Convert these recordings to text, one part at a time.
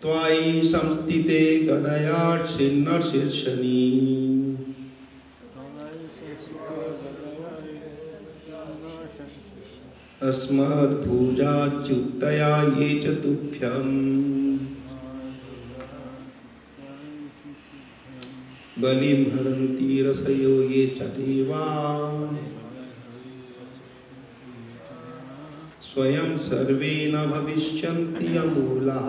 त्वायि संस्थिते गदयार्चिन्न शीर्षणि अस्मद्भुजाच्युतया ये च तुभ्यम् बलिं हरन्ति रसयो ये च देवा स्वयं सर्वे न भविष्यन्ति अमूलाः।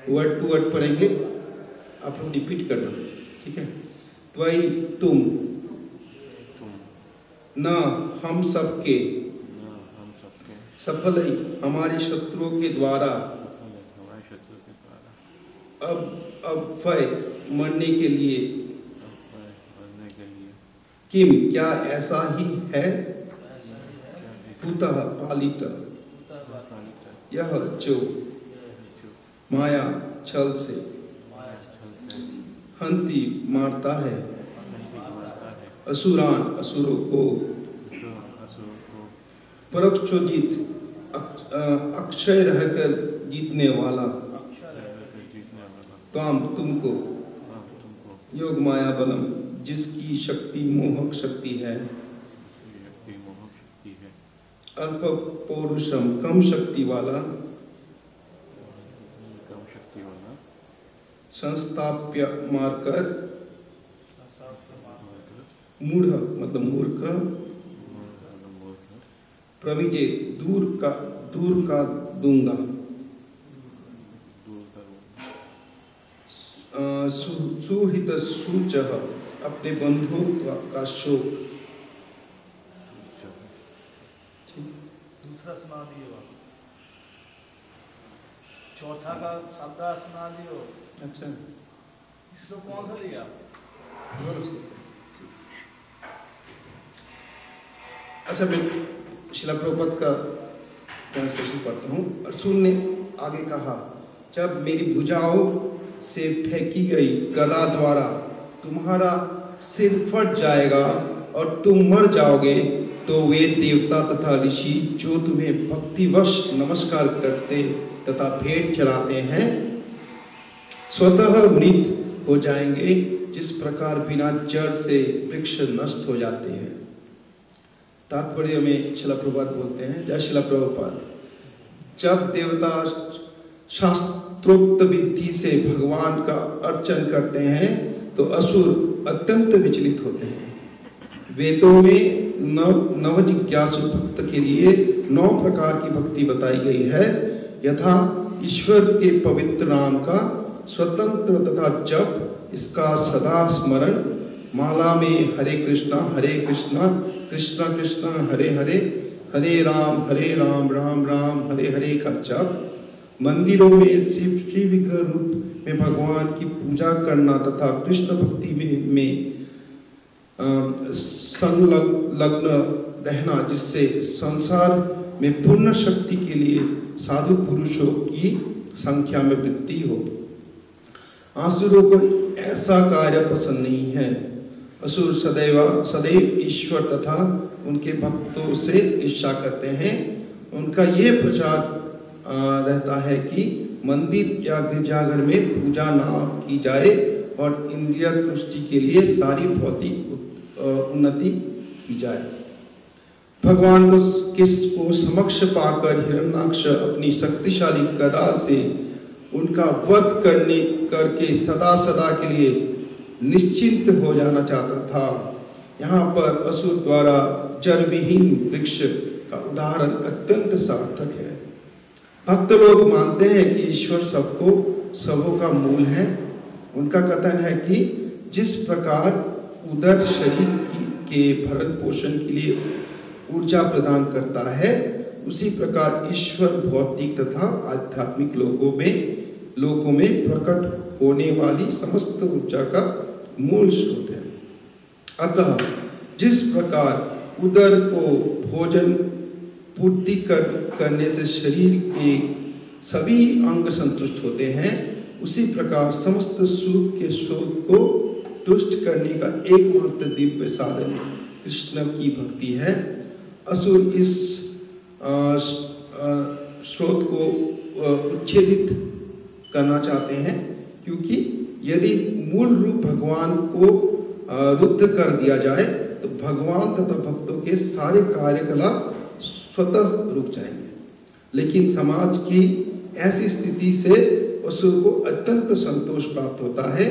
वर्ड टू वर्ड पढ़ेंगे, आप लोग रिपीट करना, ठीक है। त्वयि तुम, न हम सबके, सफल हमारे शत्रुओं के द्वारा, अब वय मरने के लिए, किम क्या ऐसा ही है, कुतः पालित यह जो माया छल से, हंति मारता है, असुरान असुरों को, परोक्षोजित अक्षय रहकर जीतने वाला, ताम तुमको, योग माया बलम जिसकी शक्ति मोहक शक्ति है, अल्प पौरुषम कम शक्ति वाला, संस्थाप्य मारकर, मूढ़ मतलब मूर्ख, प्रविजय दूर का दूंगा, सुहित सूचः अपने बंधुओं का शोक। दूसरा सुना दियो, चौथा का शब्द सुना दियो। अच्छा, इसको कौन सा लिया? अच्छा, मैं श्रील प्रभुपाद का ट्रांसलेशन पढ़ता हूँ। अर्जुन ने आगे कहा, जब मेरी भुजाओं से फेंकी गई गदा द्वारा तुम्हारा सिर फट जाएगा और तुम मर जाओगे, तो वे देवता तथा ऋषि जो तुम्हें भक्तिवश नमस्कार करते तथा भेंट चढ़ाते हैं, स्वतः मृत हो जाएंगे, जिस प्रकार बिना जड़ से वृक्ष नष्ट हो जाते हैं। तात्पर्य में श्रील प्रभुपाद बोलते हैं, जय श्रील प्रभुपाद, जब देवता शास्त्रोक्त विधि से भगवान का अर्चन करते हैं तो असुर अत्यंत विचलित होते हैं। वेदों में नव जिज्ञासु भक्त के लिए 9 प्रकार की भक्ति बताई गई है, यथा ईश्वर के पवित्र नाम का स्वतंत्र तथा जप, इसका सदा स्मरण, माला में हरे कृष्णा कृष्णा कृष्णा हरे हरे, हरे राम राम राम हरे हरे का जप, मंदिरों में शिव की विग्रह रूप में भगवान की पूजा करना तथा कृष्ण भक्ति में संलग्न रहना, जिससे संसार में पूर्ण शक्ति के लिए साधु पुरुषों की संख्या में वृद्धि हो। असुरों को ऐसा कार्य पसंद नहीं है। असुर सदैव ईश्वर तथा उनके भक्तों से ईर्ष्या करते हैं। उनका ये प्रचार रहता है कि मंदिर या गिरजाघर में पूजा ना की जाए और इंद्रिय तुष्टि के लिए सारी भौतिक उन्नति की जाए। भगवान को समक्ष पाकर हिरण्याक्ष अपनी शक्तिशाली गदा से उनका वध करके सदा के लिए निश्चिंत हो जाना चाहता था। यहाँ पर असुर द्वारा जड़ विहीन वृक्ष का उदाहरण अत्यंत सार्थक है। भक्त लोग मानते हैं कि ईश्वर सबों का मूल है। उनका कथन है कि जिस प्रकार उदर शरीर के भरण पोषण के लिए ऊर्जा प्रदान करता है, उसी प्रकार ईश्वर भौतिक तथा आध्यात्मिक लोकों में प्रकट होने वाली समस्त ऊर्जा का मूल स्रोत है। अतः जिस प्रकार उदर को भोजन पूर्ति करने से शरीर के सभी अंग संतुष्ट होते हैं, उसी प्रकार समस्त सुख के स्रोत को तुष्ट करने का एकमात्र दिव्य साधन कृष्ण की भक्ति है। असुर इस स्रोत को उच्छेदित करना चाहते हैं, क्योंकि यदि मूल रूप भगवान को रुद्ध कर दिया जाए तो भगवान तथा भक्तों के सारे कार्यकलाप स्वतः रुक जाएंगे। लेकिन समाज की ऐसी स्थिति से असुर को अत्यंत संतोष प्राप्त होता है।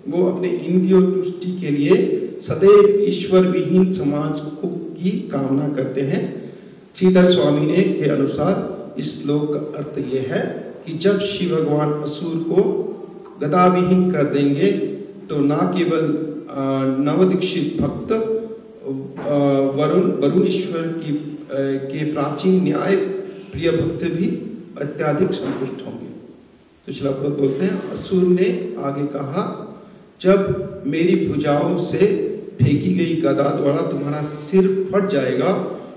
वो अपने इंद्रियों तुष्टि के लिए सदैव ईश्वर विहीन समाज को की कामना करते हैं। श्रीधर स्वामी ने के अनुसार इस श्लोक का अर्थ यह है कि जब शिव भगवान असुर को गदा विहीन कर देंगे तो ना केवल नवदीक्षित भक्त वरुणेश्वर के प्राचीन न्याय प्रिय भक्त भी अत्यधिक संतुष्ट होंगे। तो श्लोक बोलते हैं, असुर ने आगे कहा, जब मेरी भुजाओं से फेंकी गई गदा द्वारा तुम्हारा सिर फट जाएगा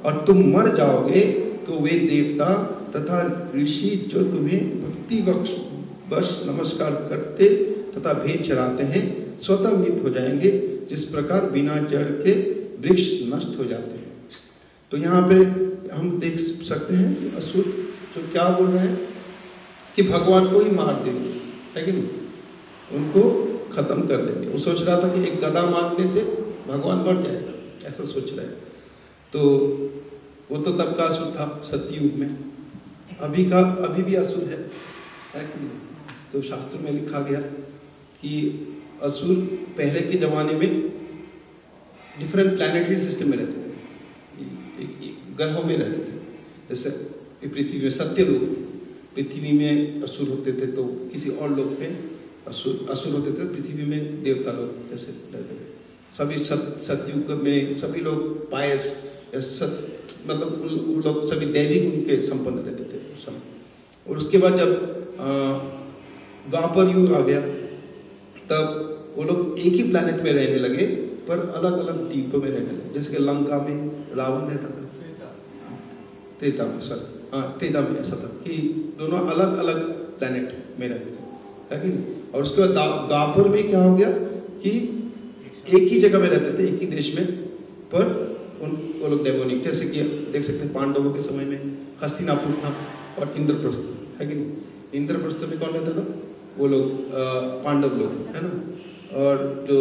और तुम मर जाओगे तो वे देवता तथा ऋषि जो तुम्हें भक्ति वश नमस्कार करते तथा भेंट चढ़ाते हैं स्वतः मृत हो जाएंगे, जिस प्रकार बिना जड़ के वृक्ष नष्ट हो जाते हैं। तो यहाँ पे हम देख सकते हैं कि असुर जो क्या बोल रहे हैं कि भगवान को ही मार देंगे, है कि नहीं, उनको खत्म कर देंगे। वो सोच रहा था कि एक गदा मारने से भगवान मर जाएगा, ऐसा सोच रहा है। तो वो तो तब का असुर था सतयुग में, अभी भी असुर है कि नहीं? तो शास्त्र में लिखा गया कि असुर पहले के जमाने में डिफरेंट प्लैनेटरी सिस्टम में रहते थे, ग्रहों में रहते थे। जैसे पृथ्वी में सत्यलोक, पृथ्वी में असुर होते थे, तो किसी और लोक में असुर होते थे, पृथ्वी में देवता लोग जैसे रहते थे। सभी सतयुग में सभी लोग पायस मतलब उन लोग सभी दैवी गुण के संपन्न रहते थे उस समय। और उसके बाद जब द्वापर युग आ गया तब वो लोग एक ही प्लैनेट में रहने लगे पर अलग अलग द्वीपों में रहने लगे। जैसे कि लंका में रावण रहता था, त्रेता में ऐसा था कि दोनों अलग अलग प्लैनेट में रहते थे, है कि नहीं। और उसके बाद द्वापर में क्या हो गया कि एक ही जगह में रहते थे, एक ही देश में, पर वो लोग डेमोनिक, जैसे कि देख सकते हैं पांडवों के समय में हस्तिनापुर था और इंद्रप्रस्थ, है कि नहीं। इंद्रप्रस्थ में कौन रहता था? वो लोग पांडव लोग, है ना। और जो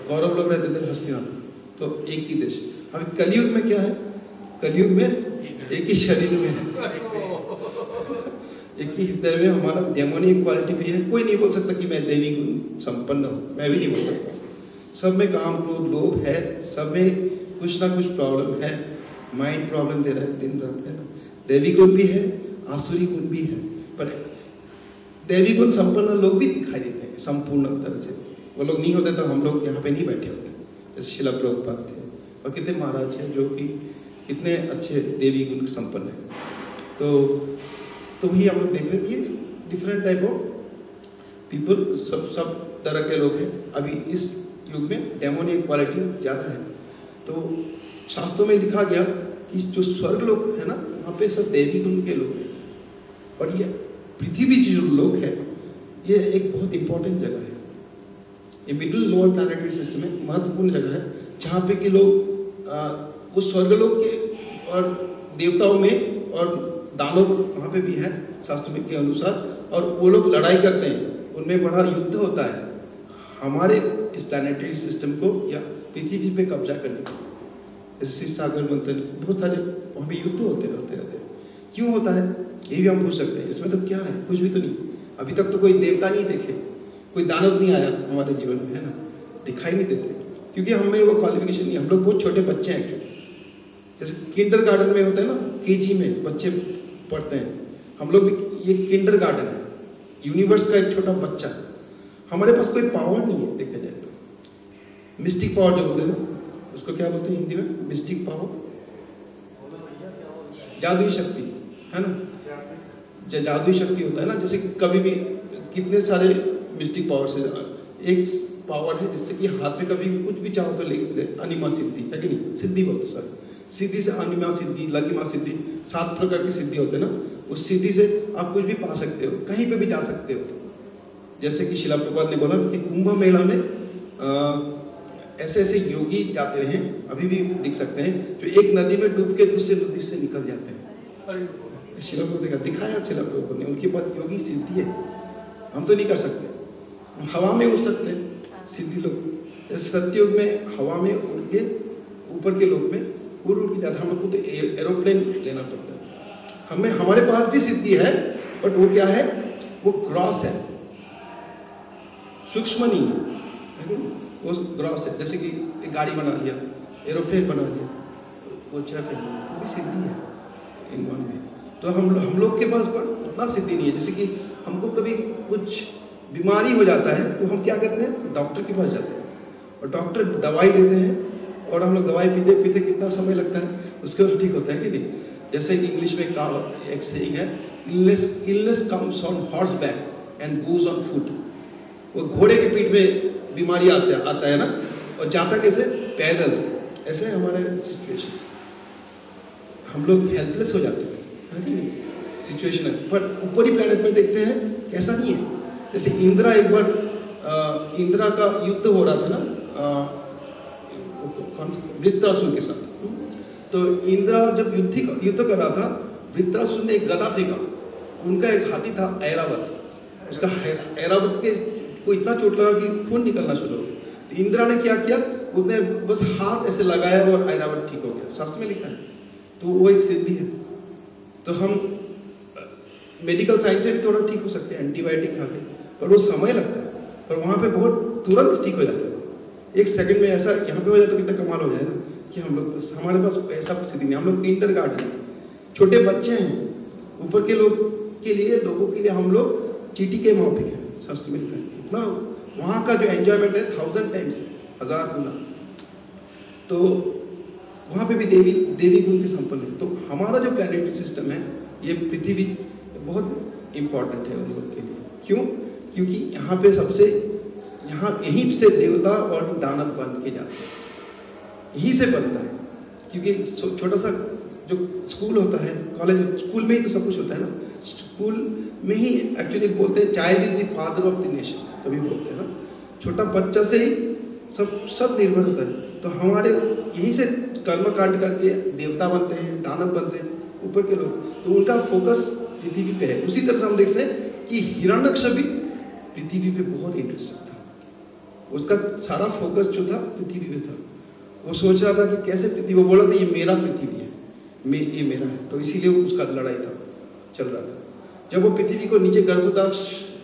कौरव लोग रहते थे हस्तिनापुर, तो एक ही देश। अभी कलयुग में क्या है? कलयुग में एक ही शरीर में है, एक ही हृदय में हमारा डेमोनिक क्वालिटी भी है। कोई नहीं बोल सकता कि मैं देवी गुण संपन्न हूँ, मैं भी नहीं बोल सकता। सब में काम क्रोध लोभ है, सब में कुछ ना कुछ प्रॉब्लम है, माइंड प्रॉब्लम दे रहा है दिन रात, है ना। देवी गुण भी है, आसुरी गुण भी है, पर देवी गुण संपन्न लोग भी दिखाई देते हैं संपूर्ण तरह से। वो लोग नहीं होते तो हम लोग यहाँ पे नहीं बैठे होते। जैसे शिला प्रभुपाद थे और कितने महाराज हैं जो कि कितने अच्छे देवी गुण संपन्न हैं। तो ही हम लोग देख रहे हैं कि डिफरेंट टाइप ऑफ पीपल, सब तरह के लोग हैं। अभी इस युग में डेमोनिक क्वालिटी ज़्यादा है। तो शास्त्रों में लिखा गया कि जो स्वर्ग लोग है ना, वहाँ पे सब देवी गुण के लोग हैं। और ये पृथ्वी जो लोग है, ये एक बहुत इंपॉर्टेंट जगह है। ये मिडिल लोअर प्लैनेटरी सिस्टम में महत्वपूर्ण जगह है, जहाँ पे कि लोग उस स्वर्गलोक के और देवताओं में और दानव वहाँ पे भी है शास्त्र में के अनुसार, और वो लोग लड़ाई करते हैं, उनमें बड़ा युद्ध होता है हमारे इस प्लैनेटरी सिस्टम को या पृथ्वी पे कब्जा करने के। जैसे सागर मंथन, बहुत सारे वहाँ पे युद्ध होते रहते हैं। क्यों होता है ये भी हम पूछ सकते हैं। इसमें तो क्या है? कुछ भी तो नहीं। अभी तक तो कोई देवता नहीं देखे, कोई दानव नहीं आया हमारे जीवन में, है ना, दिखाई नहीं देते, क्योंकि हमें वो क्वालिफिकेशन नहीं। हम लोग बहुत छोटे बच्चे हैं एक्चुअली। जैसे किंडर गार्डन में होता है ना, केजी में बच्चे पढ़ते हैं, हम लोग ये किंडर गार्डन है, यूनिवर्स का एक छोटा बच्चा। हमारे पास कोई पावर नहीं है देखा जाए तो। मिस्टिक पावर जो बोलते हैं ना, उसको क्या बोलते हैं हिंदी में? मिस्टिक पावर, जादुई शक्ति, है ना। जादुई शक्ति होता है ना, जैसे कभी भी कितने सारे मिस्टिक पावर से एक पावर है जिससे कि हाथ में कभी कुछ भी चाहो तो ले, अनिमा सिद्धि, है कि नहीं, सिद्धि बोलते सर। सिद्धि से अनिमा सिद्धि, लघिमा सिद्धि, 7 प्रकार की सिद्धि होते हैं ना। उस सिद्धि से आप कुछ भी पा सकते हो, कहीं पे भी जा सकते हो। जैसे कि शिला प्रभुपाद ने बोला कि कुंभ मेला में ऐसे ऐसे योगी जाते हैं, अभी भी दिख सकते हैं, जो एक नदी में डूब के दूसरे नदी से निकल जाते हैं। शिला प्रभुपाद ने दिखाया, शिला प्रभुपाद ने, उनके पास योगी सिद्धि है, हम तो नहीं कर सकते। हम हवा में उड़ सकते हैं सिद्धि लोग, सत्ययुग में हवा में उड़ के ऊपर के लोग में उड़ के जाते, हम लोग को तो एरोप्लेन लेना पड़ता है। हमें, हमारे पास भी सिद्धि है, बट वो क्या है, वो क्रॉस है, सूक्ष्म नहीं है, वो ग्रॉस है। जैसे कि एक गाड़ी बना लिया, एरोप्लेन बना लिया, वो चढ़ रहे हैं, वो भी सिद्धि है इन वन में। तो हम लोग के पास पर उतना सिद्धि नहीं है। जैसे कि हमको कभी कुछ बीमारी हो जाता है तो हम क्या करते हैं, डॉक्टर के पास जाते हैं और डॉक्टर दवाई देते हैं, और हम लोग दवाई पीते पीते कितना समय लगता है, उसके बाद ठीक होता है कि नहीं। जैसे कि इंग्लिश में एक सेइंग है, illness comes on horse back and goes on foot. वो घोड़े की पीठ में बीमारी आता है ना, और जाता कैसे, पैदल। ऐसे है हमारे सिचुएशन, हम लोग हेल्पलेस हो जाते हैं सिचुएशन है। पर ऊपरी प्लेनेट में देखते हैं कैसा नहीं है। जैसे इंदिरा, एक बार इंदिरा का युद्ध हो रहा था ना, वृत्रासुर के साथ। तो इंदिरा जब युद्ध कर रहा था, वृत्रासुर ने एक गदा फेंका, उनका एक हाथी था ऐरावत, उसका ऐरावत के को इतना चोट लगा कि खून निकलना शुरू हो गया। तो इंदिरा ने क्या किया, उसने बस हाथ ऐसे लगाया और ऐरावत ठीक हो गया, शास्त्र में लिखा है। तो वो एक सिद्धि है। तो हम मेडिकल साइंस से भी थोड़ा ठीक हो सकते हैं एंटीबायोटिक खा के, पर वो समय लगता है, पर वहाँ पे बहुत तुरंत ठीक हो जाता है, 1 सेकंड में। ऐसा यहाँ पे हो जाए तो कितना कमाल हो जाए ना, कि हम लोग हमारे पास ऐसा सिद्धि नहीं। हम लोग किंडरगार्टन, छोटे बच्चे हैं, ऊपर के लोग के लिए, लोगों के लिए हम लोग चीटी के माफिक है, शास्त्र में लिखा है। इतना वहाँ का जो एंजॉयमेंट है 1000 टाइम्स, 1000 गुना। तो वहाँ पे भी देवी गुण के संपन्न है। तो हमारा जो प्लैनेटरी सिस्टम है, ये पृथ्वी बहुत इम्पॉर्टेंट है उन लोग के लिए। क्यों? क्योंकि यहाँ पे यहीं से देवता और दानव बन के जाते हैं, यहीं से बनता है। क्योंकि छोटा सा जो स्कूल होता है, कॉलेज, स्कूल में ही तो सब कुछ होता है ना। स्कूल में ही एक्चुअली बोलते हैं child is the father of the nation, कभी बोलते हैं ना। छोटा बच्चा से ही सब निर्भर होता है। तो हमारे यहीं से कर्म कांड करके देवता बनते हैं, दानव बनते हैं, ऊपर के लोग। तो उनका फोकस पृथ्वी पे है। उसी तरह से हम देखते हैं कि हिरण्यक्ष भी पृथ्वी पे बहुत इंटरेस्टेड था, उसका सारा फोकस जो था पृथ्वी पे था। वो सोच रहा था कि कैसे पृथ्वी, वो बोला था ये मेरा पृथ्वी है, ये मेरा है। तो इसीलिए उसका लड़ाई था, चल रहा था। जब वो पृथ्वी को नीचे गर्भदाक्ष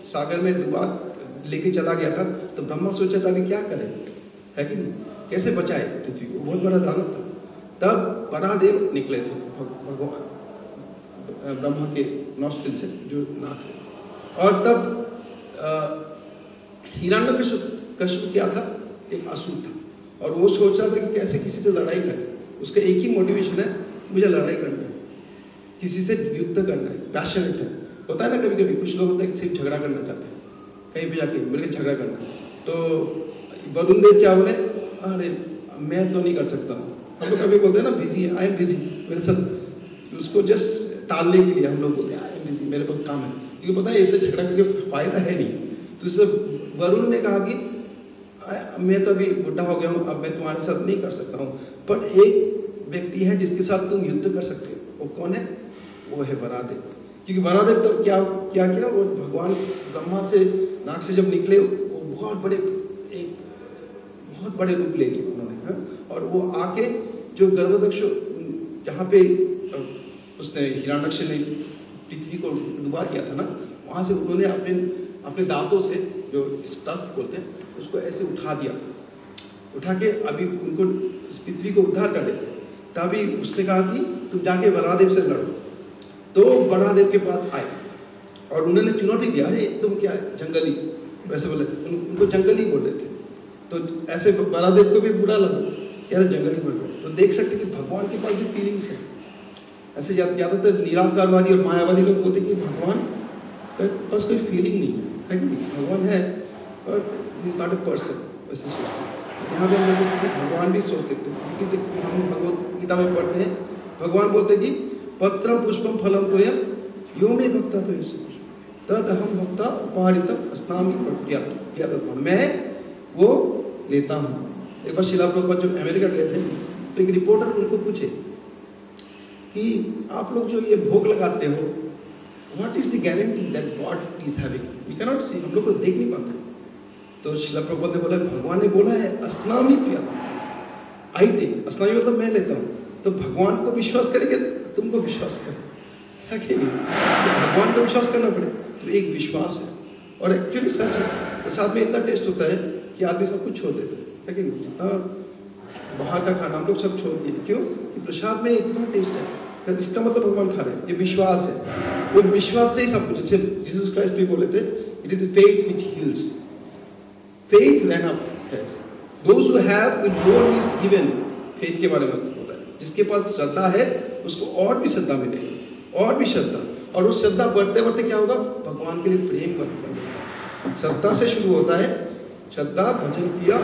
सागर में डुबा लेके चला गया था, तो ब्रह्मा सोचा था कि क्या करें, है कि नहीं, कैसे बचाए पृथ्वी को, बहुत बड़ा दानव था। तब बराहदेव निकले थे भगवान ब्रह्मा के नॉस्ट्रिल से, जो नाक से। और तब हिरण्यकश्यप क्या था, एक असुर था, और वो सोच रहा था कि कैसे किसी से लड़ाई करें। उसका एक ही मोटिवेशन है, मुझे लड़ाई करना है, किसी से युद्ध करना है, पैशनेट है। होता है ना कभी कभी कुछ लोग होते हैं सिर्फ झगड़ा करना चाहते हैं, कहीं पे जाके मिलकर झगड़ा करना। तो वरुण देव क्या बोले, अरे मैं तो नहीं कर सकता हूँ। हम लोग कभी बोलते हैं ना बिजी है, आई एम बिजी, मेरे साथ उसको जस्ट टालने के लिए हम लोग बोलते हैं आई एम बिजी, मेरे पास काम है, क्योंकि पता है इससे झगड़ा करके फायदा है नहीं। तो इससे वरुण ने कहा कि मैं तो अभी बुढ़ा हो गया हूँ, अब मैं तुम्हारे साथ नहीं कर सकता हूँ, पर एक व्यक्ति है जिसके साथ तुम युद्ध कर सकते हो। वो कौन है? वो है बराहदेव। क्योंकि बराहदेव तो क्या किया, वो भगवान ब्रह्मा से नाक से जब निकले, वो बहुत बड़े रूप ले लिए उन्होंने। और वो आके जो गर्भदक्ष, जहाँ पे उसने हिरण्यक्ष ने पृथ्वी को डुबा दिया था ना, वहाँ से उन्होंने अपने दांतों से, जो इस टस्क बोलते हैं, उसको ऐसे उठा दिया था। उठा के अभी उनको पृथ्वी को उद्धार कर देते। तभी उसने कहा कि तुम जाके बराहदेव से लड़ो। तो बराहदेव के पास आए और उन्होंने चुनौती दिया, अरे तुम क्या जंगली, वैसे बोले, उनको जंगली बोल रहे थे। तो ऐसे बराहदेव को भी बुरा लगा, यार जंगली बोल रहे। तो देख सकते कि भगवान के पास भी फीलिंग्स है। ऐसे ज़्यादातर निराकारवादी और मायावादी लोग बोलते कि भगवान का पास कोई फीलिंग नहीं है कि नहीं, भगवान है और he is not a person, वैसे सोचते हैं। यहाँ पे हम लोग कि भगवान भी सोचते थे, क्योंकि हम भगवत गीता में पढ़ते हैं, भगवान बोलते कि पत्रम पुष्पम फलम तोयम यो मे भक्ता तद हम भक्ता उपहारितम स्नामी प्रियात्मा, मैं वो लेता हूँ। एक बार शिला प्रभुपाद जब अमेरिका गए थे, तो एक रिपोर्टर उनको पूछे कि आप लोग जो ये भोग लगाते हो, what is the guarantee that God is having? We can not see, हम लोग तो देख नहीं पाते। तो श्रील प्रभुपाद ने बोला, भगवान ने बोला है अस्नामी पिया, आई टेक, अस्नामी मतलब मैं लेता हूँ। तो भगवान को विश्वास करेंगे, तुमको विश्वास करें, है कि नहीं? तो भगवान को विश्वास करना पड़े, तो एक विश्वास है। और एक्चुअली सच है, प्रसाद में इतना टेस्ट होता है कि आदमी सब कुछ छोड़ देता है कि नहीं? जितना बाहर का खाना हम लोग सब छोड़ दिए, क्यों? कि प्रसाद में इतना टेस्ट है, तो इसका मतलब भगवान खा रहे हैं, ये विश्वास है। वो विश्वास से ही सब कुछ, जैसे जीसस क्राइस्ट भी बोले थे, it is faith which heels. Faith लेना है, those who have will more be given. Faith के बारे में होता है, जिसके पास श्रद्धा है उसको और भी श्रद्धा मिलेगी, और भी श्रद्धा, और उस श्रद्धा बढ़ते बढ़ते क्या होगा? भगवान के लिए प्रेम बढ़ता है। श्रद्धा से शुरू होता है, श्रद्धा, भजन किया,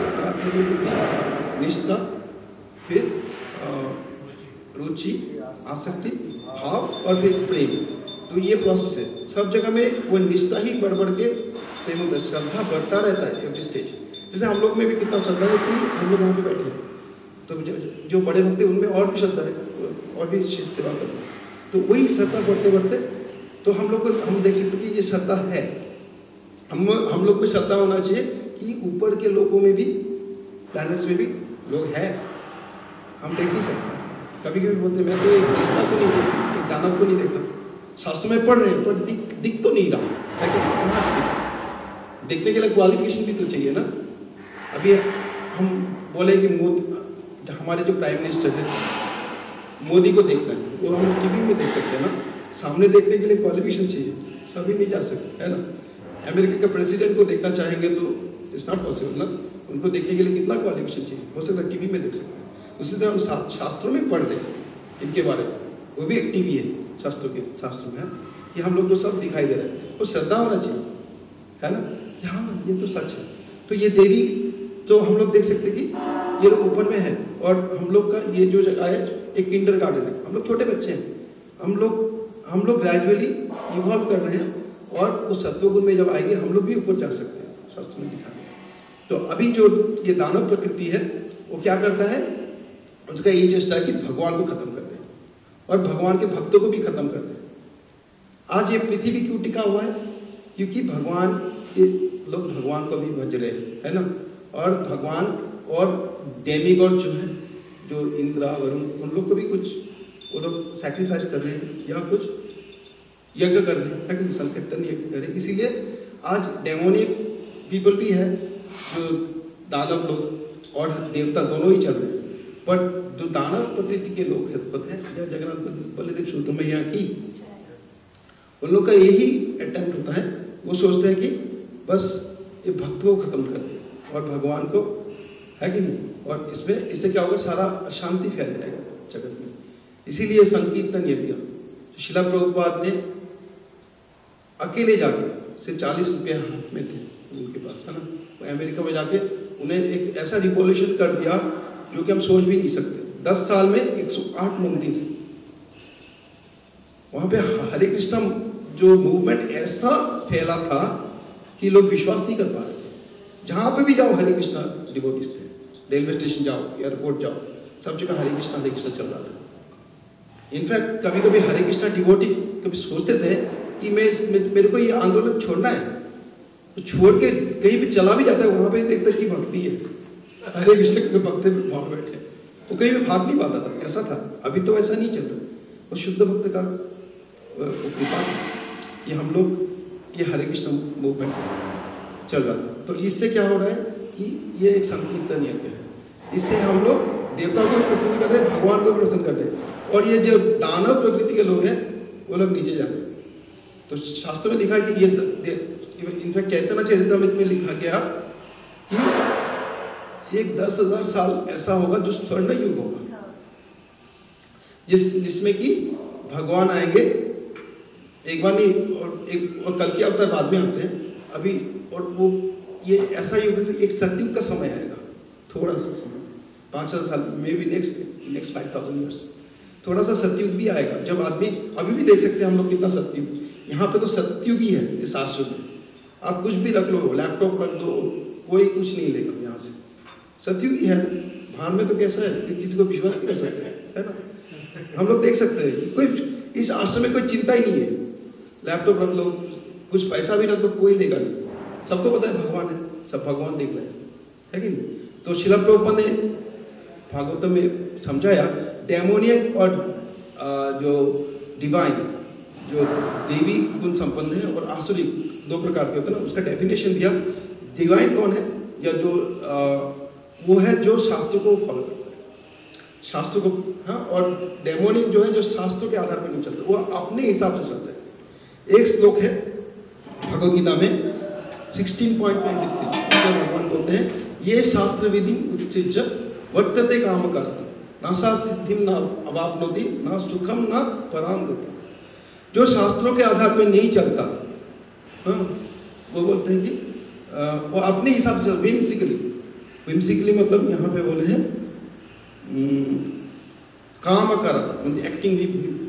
निष्ठा, फिर रुचि, आसक्ति, भाव, और फिर प्रेम। तो ये प्रोसेस है, सब जगह में वो निष्ठा ही बढ़ बढ़ के प्रेम होता है, श्रद्धा बढ़ता रहता है एवरी स्टेज। जैसे हम लोग में भी कितना श्रद्धा है कि हम लोग यहाँ पे बैठे हैं, तो जो बड़े होते हैं उनमें और भी श्रद्धा है, और भी सेवा करते हैं। तो वही श्रद्धा बढ़ते बढ़ते, तो हम लोग को हम देख सकते हैं कि ये श्रद्धा है। हम लोग को श्रद्धा होना चाहिए कि ऊपर के लोगों में भी, प्लैनेट्स में भी लोग हैं, हम देख नहीं सकते। कभी कभी बोलते मैं तो एक देवता को नहीं देखा, एक दानव को नहीं देखा, शास्त्र में पढ़ रहे हैं पर दिख तो नहीं रहा, लेकिन देखने के लिए क्वालिफिकेशन भी तो चाहिए ना। अभी हम बोले कि मोदी, हमारे जो प्राइम मिनिस्टर है, मोदी को देखना है, वो हम टीवी में देख सकते हैं ना, सामने देखने के लिए क्वालिफिकेशन चाहिए, सभी नहीं जा सकते, है ना। अमेरिका के प्रेसिडेंट को देखना चाहेंगे तो इट्स नॉट पॉसिबल ना, उनको देखने के लिए कितना क्वालिफिकेशन चाहिए, हो सकता है टीवी में देख सकते हैं। उसी तरह हम शास्त्रों में पढ़ रहे हैं इनके बारे में, वो भी एक टीवी है शास्त्रों में, कि हम लोग को सब दिखाई दे रहा है, वो श्रद्धा होना चाहिए, है ना, कि हाँ ये तो सच है। तो ये देवी, तो हम लोग देख सकते हैं कि ये लोग ऊपर में है, और हम लोग का ये जो जगह है एक किंडरगार्टन है, हम लोग छोटे बच्चे हैं, हम लोग ग्रेजुअली इवॉल्व कर रहे हैं, और उस सत्वगुण में जब आएंगे हम लोग भी ऊपर जा सकते हैं, शास्त्र में लिखा है। तो अभी जो ये दानव प्रकृति है वो क्या करता है, उसका यही चेष्टा है कि भगवान को खत्म कर दे और भगवान के भक्तों को भी खत्म कर दे। आज ये पृथ्वी क्यों टिका हुआ है? क्योंकि भगवान के लोग भगवान को भी भज रहे हैं, है ना, और भगवान और डेमिगॉड जो है, जो इंद्र वरुण, उन लोग को भी कुछ वो लोग सैक्रिफाइस कर रहे हैं या कुछ यज्ञ कर रहे हैं, कि संकीर्तन यज्ञ कर रहे हैं। इसीलिए आज डेमोनिक पीपल भी है, जो दानव लोग और देवता दोनों ही चल रहे हैं, पर जो दानव प्रकृति के लोग हैं, या जगन्नाथ बलदेव सुभद्रा मैया की, उन लोग का यही अटेम्प्ट होता है, वो सोचते हैं कि बस ये भक्तों को खत्म कर दे और भगवान को, है कि नहीं, और इससे क्या होगा, सारा अशांति फैल जाएगा जगत में। इसीलिए संकीर्तन यज्ञ, शिला प्रभुपाद ने अकेले जाके, सिर्फ 40 रुपया में थे उनके पास, है ना, वो अमेरिका में जाके उन्हें एक ऐसा रिवॉल्यूशन कर दिया जो कि हम सोच भी नहीं सकते। 10 साल में 108 मंदिर, वहां पे हरे कृष्णा जो मूवमेंट ऐसा फैला था कि लोग विश्वास नहीं कर पा रहे थे। जहां पे भी जाओ हरे कृष्णा डिवोटीज थे, रेलवे स्टेशन जाओ, एयरपोर्ट जाओ, सब जगह हरे कृष्णा चल रहा था। इनफैक्ट कभी कभी हरे कृष्णा डिवोटीज कभी सोचते थे कि मेरे को ये आंदोलन छोड़ना है, तो छोड़ के कहीं भी चला भी जाता है, वहां पे देखते कि भक्ति है, हरे कृष्ण के भक्त वहां बैठे, वो कहीं भी भाग नहीं पाता था, ऐसा था। अभी तो ऐसा नहीं चल रहा, वो शुद्ध भक्त का कृपा, ये हम लोग ये हरे कृष्ण मूवमेंट चल रहा था। तो इससे क्या हो रहा है कि ये एक संकीर्तन यज्ञ है, इससे हम लोग देवता को भी प्रसन्न कर रहे हैं, भगवान को भी प्रसन्न कर रहे हैं, और ये जो दानव प्रकृति के लोग हैं वो लोग नीचे जा रहे हैं। तो शास्त्र में लिखा है कि ये इनफैक्ट चैतन्य चरितमृत में लिखा गया कि एक 10,000 साल ऐसा होगा जो स्वर्ण युग होगा, जिसमें कि भगवान आएंगे एक बार नहीं, और कल के अवतार बाद में आते हैं अभी, और वो ये ऐसा युग है, एक सतयुग का समय आएगा, थोड़ा सा समय, 5,000 साल में भी नेक्स्ट 5,000 ईयर्स, थोड़ा सा सतयुग भी आएगा, जब आदमी अभी भी देख सकते हैं हम लोग कितना सतयुग, यहाँ पे तो सतयुग ही है इस शास्त्र में। आप कुछ भी रख लो, लैपटॉप रख दो, कोई कुछ नहीं लेगा यहाँ से, सतयुग ही है। भान में तो कैसा है कि किसी को विश्वास नहीं कर सकते, है ना, हम लोग देख सकते हैं कोई इस आश्रम में कोई चिंता ही नहीं है, लैपटॉप रख लो, कुछ पैसा भी रख लो, कोई लेगा नहीं, सबको पता है भगवान है, सब भगवान देख रहे हैं, है कि नहीं। तो श्रील प्रभुपाद ने भागवतम में समझाया डेमोनियक और जो डिवाइन, जो देवी गुण संपन्न है और आसुरिक दो प्रकार के होते हैं ना, उसका डेफिनेशन दिया। डिवाइन कौन है, या जो वो है जो शास्त्रों को फॉलो करता है, शास्त्रों को, हाँ, और डेमोनिक जो है जो शास्त्रों के आधार पर नहीं चलता, वो अपने हिसाब से चलता है। एक श्लोक है भगवद गीता में 16.23, भगवान बोलते हैं ये शास्त्र विधि उत्सिज्य वर्तते काम करता न सा सिद्धिम न अवाप्नोति न सुखम न पराम गति। जो शास्त्रों के आधार पर नहीं चलता, हाँ, वो बोलते हैं कि वो अपने हिसाब से विम्सिकली मतलब यहाँ पे बोले हैं काम करता, मतलब एक्टिंग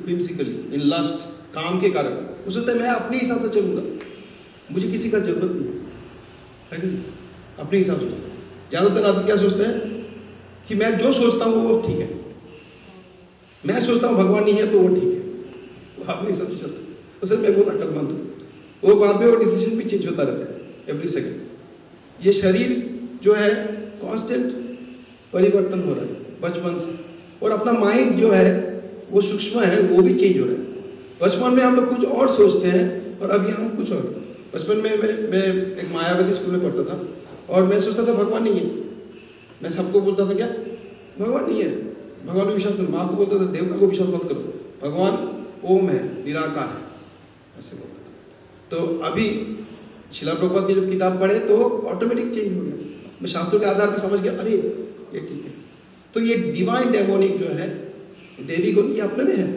विम्सिकली इन लस्ट, काम के कारण वो सोचता है मैं अपने हिसाब से चलूँगा, मुझे किसी का जरूरत नहीं है कि नहीं, अपने हिसाब से। ज़्यादातर आदमी क्या सोचते हैं कि मैं जो सोचता हूँ वो ठीक है, मैं सोचता हूँ भगवान नहीं है तो वो ठीक है, वो अपने हिसाब से चलता है। तो सर मैं बहुत अक्लमंद हूँ, वो बाद में वो डिसीजन भी चेंज होता रहता है एवरी सेकंड। ये शरीर जो है कांस्टेंट परिवर्तन हो रहा है बचपन से, और अपना माइंड जो है वो सूक्ष्म है, वो भी चेंज हो रहा है। बचपन में हम लोग कुछ और सोचते हैं और अभी हम कुछ और। बचपन में मैं एक मायावती स्कूल में पढ़ता था और मैं सोचता था भगवान नहीं है, मैं सबको बोलता था क्या भगवान नहीं है, भगवान में विश्वास करो, माँ को बोलता था देवता को विश्वास मत करो, भगवान ओम है, निराकार है, ऐसे बोलता था। तो अभी श्रील प्रभुपाद की जब किताब पढ़े तो ऑटोमेटिक चेंज हो गया, मैं शास्त्रों के आधार पर समझ गया अरे ये ठीक है। तो ये डिवाइन डेमोनिक जो है देवी गुण ये अपने में है,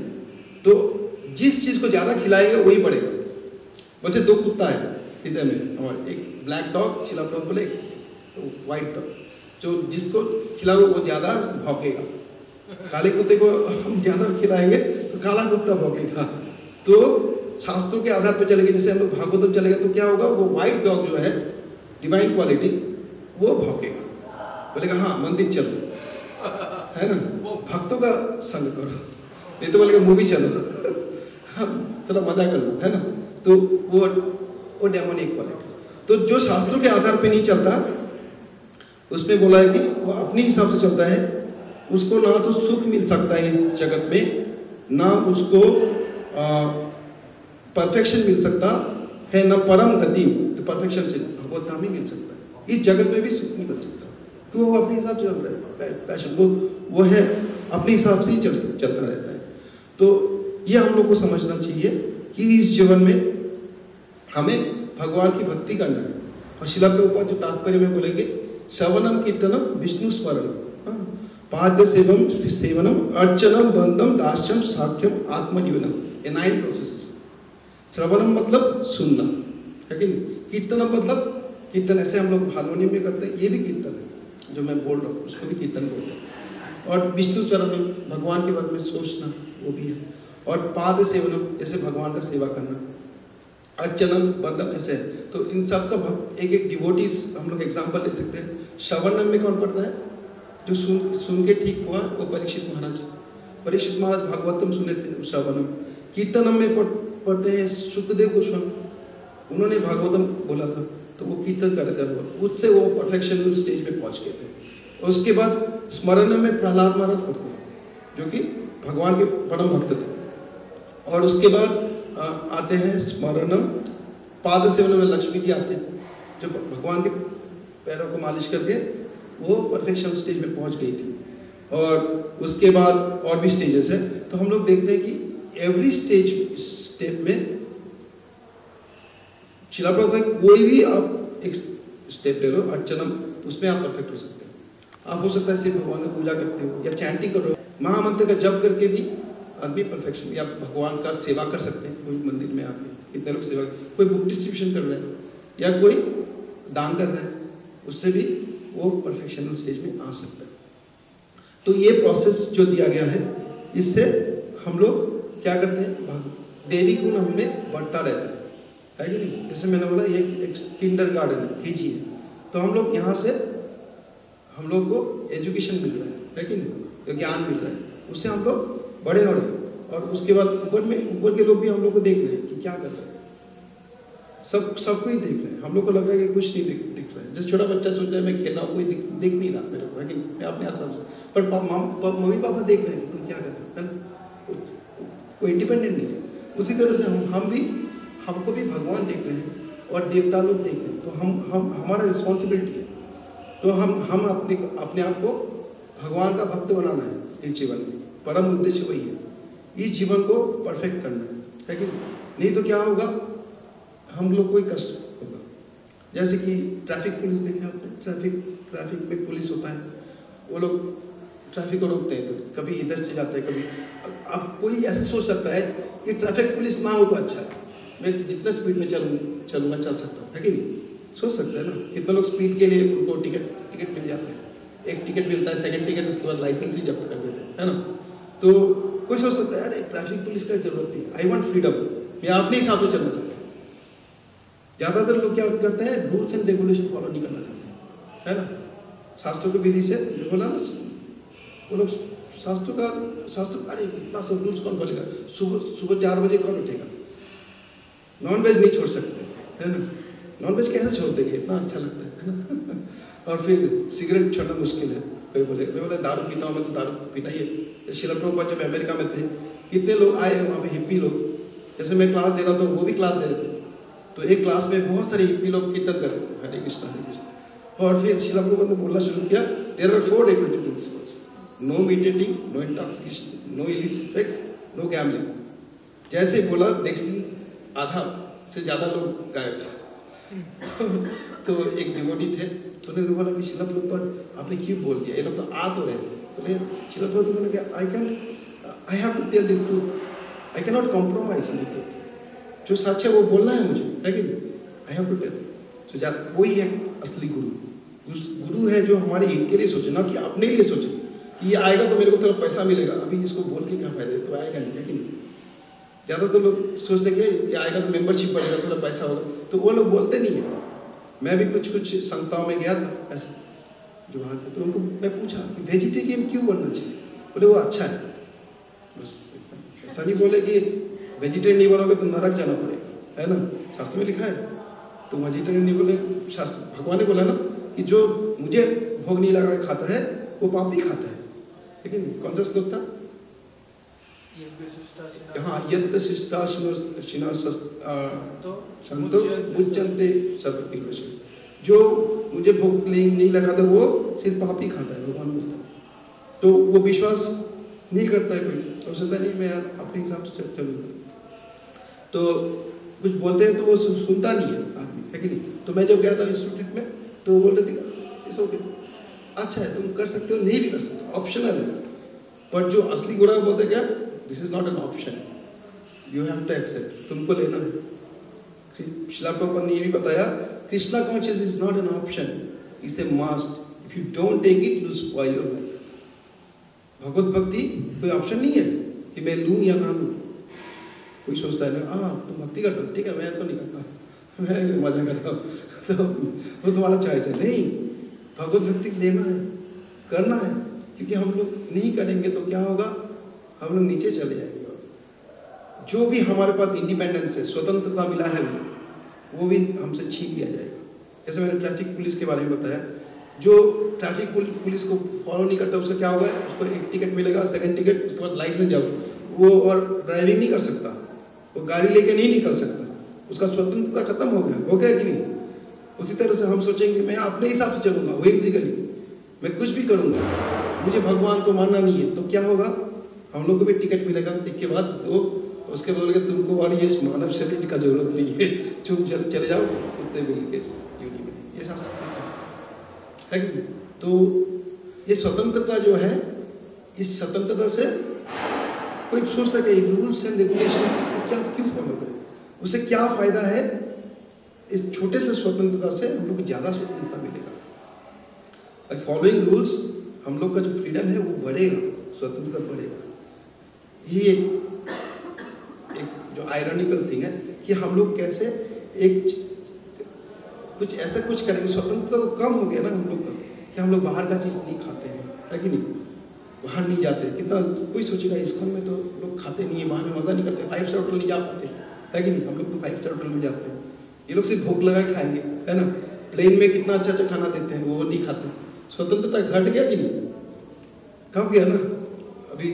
तो जिस चीज़ को ज़्यादा खिलाएगा वही बढ़ेगा। वैसे दो कुत्ता है हृदय में हमारे, एक ब्लैक डॉग श्रील प्रभुपाद बोले, एक वाइट डॉग, जो जिसको खिलाओगे वो ज़्यादा भौंकेगा। काले कुत्ते को हम ज़्यादा खिलाएंगे तो काला कुत्ता भौंकेगा। तो शास्त्रों के आधार पर चलेंगे, जैसे हम लोग भागवतम चलेगा तो क्या होगा, वो वाइट डॉग जो है डिवाइन क्वालिटी वो भौंकेगा, बोलेगा हाँ मंदिर चलो, है ना, भक्तों का संग करो, नहीं तो बोलेगा मूवी चलो, चलो मजा कर लो, है ना। तो वो डेमोनिक क्वालिटी। तो जो शास्त्रों के आधार पे नहीं चलता उसमें बोला है कि वो अपने हिसाब से चलता है, उसको ना तो सुख मिल सकता है इस जगत में, ना उसको परफेक्शन मिल सकता है, ना परम गति, तो परफेक्शन से भगवत धाम ही मिल सकता है। इस जगत में भी सुख नहीं मिल सकता, तो वो अपने हिसाब से चल रहा है, पैशन वो है अपने हिसाब से ही चलता रहता है। तो ये हम लोग को समझना चाहिए कि इस जीवन में हमें भगवान की भक्ति करना है। और श्रील प्रभुपाद जो तात्पर्य में बोलेंगे श्रवणम कीर्तनम विष्णु स्मरणम, पाद्य सेवनम अर्चनम बंदम दास्यम साख्यम आत्मजीवनम, ये 9 प्रोसेस। श्रवणम मतलब सुनना, है कि नहीं, कीर्तनम मतलब कीर्तन, ऐसे हम लोग हारमोनियम में करते हैं, ये भी कीर्तन है, जो मैं बोल रहा हूँ उसको भी कीर्तन बोलते हैं। और विष्णु स्मरणम भगवान के बारे में सोचना, वो भी है। और पाद सेवनम जैसे भगवान का सेवा करना, अर्चनम बंदम ऐसे है। तो इन सब का एक एक डिवोटीज हम लोग एग्जाम्पल ले सकते हैं। श्रवणम में कौन पढ़ता है, जो सुन के ठीक हुआ वो परीक्षित महाराज भागवतम सुने थे श्रवणम। कीर्तनम में पढ़ते हैं सुखदेव गोस्वामी, उन्होंने भागवतम बोला था तो वो कीर्तन करते थे, उससे वो परफेक्शनल स्टेज पे पहुंच गए थे। और उसके बाद स्मरणम में प्रहलाद महाराज पढ़ते हैं, जो कि भगवान के परम भक्त थे। और उसके बाद आते हैं स्मरणम, पाद सेवन में लक्ष्मी जी आते हैं, जो भगवान के पैरों को मालिश करके वो परफेक्शन स्टेज में पहुंच गई थी। और उसके बाद और भी स्टेजेस है। तो हम लोग देखते हैं कि एवरी स्टेप में श्रील प्रभुपाद कोई भी आप एक स्टेप ले लो, अर्चनम, उसमें आप परफेक्ट हो सकते हैं। आप हो सकता है सिर्फ भगवान की पूजा करते हो या चैंटिंग कर रहे हो, महामंत्र का जप करके भी आदमी परफेक्शन, या भगवान का सेवा कर सकते हैं। कोई मंदिर में आके कितने लोग सेवा, कोई बुक डिस्ट्रीब्यूशन कर रहे हैं या कोई दान कर रहे हैं, उससे भी वो परफेक्शनल स्टेज में आ सकता है। तो ये प्रोसेस जो दिया गया है, इससे हम लोग क्या करते हैं, देवी गुण हमें बढ़ता रहता है कि नहीं। जैसे मैंने बोला ये एक किंडर गार्डन है, केजी है, तो हम लोग यहाँ से हम लोग को एजुकेशन मिल रहा है कि नहीं, ज्ञान मिल रहा है, उससे हम लोग बड़े बड़े, और उसके बाद ऊपर के लोग भी हम लोग को देख रहे हैं कि क्या कर रहे हैं, सबको ही देख रहे हैं। हम लोग को लग रहा है कि कुछ नहीं दिख रहा है। जैसे छोटा बच्चा सोच रहा है मैं खेल रहा हूँ, कोई देख नहीं रहा मेरे को, लेकिन मैं अपने आसाम से, पर मम्मी पापा देख रहे हैं तुम क्या कर रहे हो, कोई इंडिपेंडेंट नहीं है। उसी तरह से हमको भी भगवान देख रहे हैं और देवता लोग देख रहे हैं, तो हम हमारा रिस्पॉन्सिबिलिटी है, तो हम अपने आप को भगवान का भक्त बनाना है। इस जीवन में परम उद्देश्य वही है, इस जीवन को परफेक्ट करना है कि नहीं तो क्या होगा, हम लोग को ही कष्ट होगा। जैसे कि ट्रैफिक पुलिस देखे आपने, ट्रैफिक में पुलिस होता है, वो लोग ट्रैफिक को रोकते हैं, तो कभी इधर से जाते हैं, कभी अब कोई ऐसे सोच सकता है कि ट्रैफिक पुलिस ना हो तो अच्छा है, मैं जितना स्पीड में चलूँगा चल सकता हूँ, है कि नहीं? सोच सकते हैं ना। कितने लोग स्पीड के लिए उनको टिकट मिल जाता है, एक टिकट मिलता है, सेकंड टिकट, उसके बाद लाइसेंस ही जब्त कर देते हैं, है ना। तो कोई सोच सकता है अरे ट्रैफिक पुलिस का जरूरत नहीं, आई वांट फ्रीडम, मैं अपने हिसाब से चलना चाहता हूँ। ज़्यादातर लोग क्या करते हैं, रूल्स एंड रेगुलेशन फॉलो नहीं करना चाहते, है ना। शास्त्रों की विधि से बोला ना, वो लोग शास्त्र अरे इतना सब रूल्स कौन बोलेगा, सुबह 4 बजे कौन उठेगा, नॉन वेज नहीं छोड़ सकते, है ना। नॉन वेज कैसे छोड़ देंगे, इतना अच्छा लगता है ना। और फिर सिगरेट छोड़ना मुश्किल है, कोई बोले दारू पीता हूँ मैं, तो दारू पीना ही है। श्रील प्रभुपाद जब अमेरिका में थे, कितने लोग आए वहाँ पे हिप्पी लोग, जैसे मैं क्लास दे रहा था वो भी क्लास दे रहे थे, तो एक क्लास में बहुत सारे हिप्पी लोग कीर्तन कर रहे थे, हरे कृष्ण। और फिर श्रील प्रभुपाद ने बोलना शुरू किया, there are 4 regulatory principles, no meat eating, no intoxication, no illicit sex, no gambling. जैसे बोला नेक्स्ट दिन आधा से ज़्यादा लोग गायब थे। तो एक डिवोटी थे, तो उन्होंने बोला कि श्रील प्रभुपाद आपने क्यों बोल दिया, ये लोग तो आ तो रहे थे। बोले श्रील प्रभुपाद ने कहा I have to tell the truth, I can not compromise on the truth, जो सच है वो बोलना है मुझे, है कि नहीं, आई हैव टू टेल। तो वही है असली गुरु है, जो हमारे हित के लिए सोचे, ना कि अपने लिए सोचे कि ये आएगा तो मेरे को थोड़ा पैसा मिलेगा, अभी इसको बोल के क्या फायदा है, तो आएगा नहीं, है कि नहीं। ज़्यादातर लोग सोचते कि ये आएगा तो मेंबरशिप बढ़ेगा, थोड़ा पैसा होगा, तो वो लोग बोलते नहीं है। मैं भी कुछ संस्थाओं में गया था ऐसे जो वहाँ के, तो उनको मैं पूछा कि वेजिटेरियन क्यों बनना चाहिए, बोले वो अच्छा है, बस। ऐसा नहीं बोले कि वेजिटेरियन नहीं बनोगे तो नरक जाना पड़ेगा, है ना, शास्त्र में लिखा है। तो वेजिटेरियन नहीं बोले, शास्त्र भगवान ने बोला ना कि जो मुझे भोग नहीं लगा खाता है वो पापी खाता है, लेकिन कौन सा श्लोक था, हाँ, यत् शिष्टा संतो मुच्यन्ते सर्वकिल्बिषु, जो मुझे भोग नहीं लगाता वो सिर्फ पापी खाता है, भगवान बोलता है। तो वो विश्वास नहीं करता है कोई, तो सोचता नहीं मैं अपने हिसाब से चलूँगा, तो कुछ बोलते हैं तो वो सुनता नहीं है आदमी, है कि नहीं। तो मैं जब गया था इंस्टीट्यूट में, तो वो बोलते थे इट्स ओके, अच्छा है, तुम कर सकते हो, नहीं भी कर सकते, ऑप्शनल है। पर जो असली गुरु बोलते क्या, this is not an option, you have to accept, तुमको लेना है। श्रील प्रभुपाद ने ये भी बताया, Krishna conscious is not an option, it's a must, if you don't take it will spoil your life. भगवत भक्ति कोई ऑप्शन नहीं है कि मैं लूँ या ना लूँ। कोई सोचता है ना, हाँ तुम भक्ति करते हो, ठीक है, मैं तो नहीं करता, मैं मजा करता हूँ, तो वो तुम्हारा चॉइस है। नहीं, भगवत भक्ति लेना है, करना है, क्योंकि हम लोग नहीं करेंगे तो क्या होगा, हम लोग नीचे चले जाएंगे। जो भी हमारे पास इंडिपेंडेंस है, स्वतंत्रता मिला है, वो भी हमसे छीन लिया जाएगा। जैसे मैंने ट्रैफिक पुलिस के बारे में बताया, जो ट्रैफिक पुलिस को फॉलो नहीं करता उसका क्या होगा, उसको एक टिकट मिलेगा, सेकंड टिकट, उसके बाद लाइसेंस जाओ, वो और ड्राइविंग नहीं कर सकता, वो गाड़ी लेके नहीं निकल सकता, उसका स्वतंत्रता खत्म हो गया कि नहीं। उसी तरह से हम सोचेंगे मैं अपने हिसाब से चलूँगा, व्हिमसिकली मैं कुछ भी करूँगा, मुझे भगवान को मानना नहीं है, तो क्या होगा, हम लोग को भी टिकट मिलेगा, टिकट के बाद वो उसके बोलेंगे तुमको और ये मानव शरीर का जरूरत नहीं है, चुप चले जाओ उतने मिल के यूनि में, ये शास्त्र है कि। तो ये स्वतंत्रता जो है, इस स्वतंत्रता से कोई सोचता है कि रूल्स एंड रेगुलेशन क्या क्यों फॉलो करें, उससे क्या फायदा है। इस छोटे से स्वतंत्रता से हम लोग को ज़्यादा स्वतंत्रता मिलेगा। बाय फॉलोइंग रूल्स हम लोग का जो फ्रीडम है वो बढ़ेगा, स्वतंत्रता बढ़ेगा। ये एक जो आयरनिकल थिंग है कि हम लोग कैसे एक कुछ ऐसा कुछ करेंगे, स्वतंत्रता तो कम हो गया ना हम लोग का, कि हम लोग बाहर का चीज़ नहीं खाते हैं, है कि नहीं। बाहर नहीं जाते। कितना कोई सोचेगा इस्कॉन में तो लोग खाते नहीं है, बाहर में मज़ा नहीं करते, 5 स्टार होटल नहीं जा पाते, है कि नहीं? हम लोग तो 5 स्टार होटल में जाते हैं। ये लोग सिर्फ भूख लगा खाएंगे, है ना? प्लेन में कितना अच्छा अच्छा खाना देते हैं, वो नहीं खाते। स्वतंत्रता घट गया कि नहीं? कब गया ना? अभी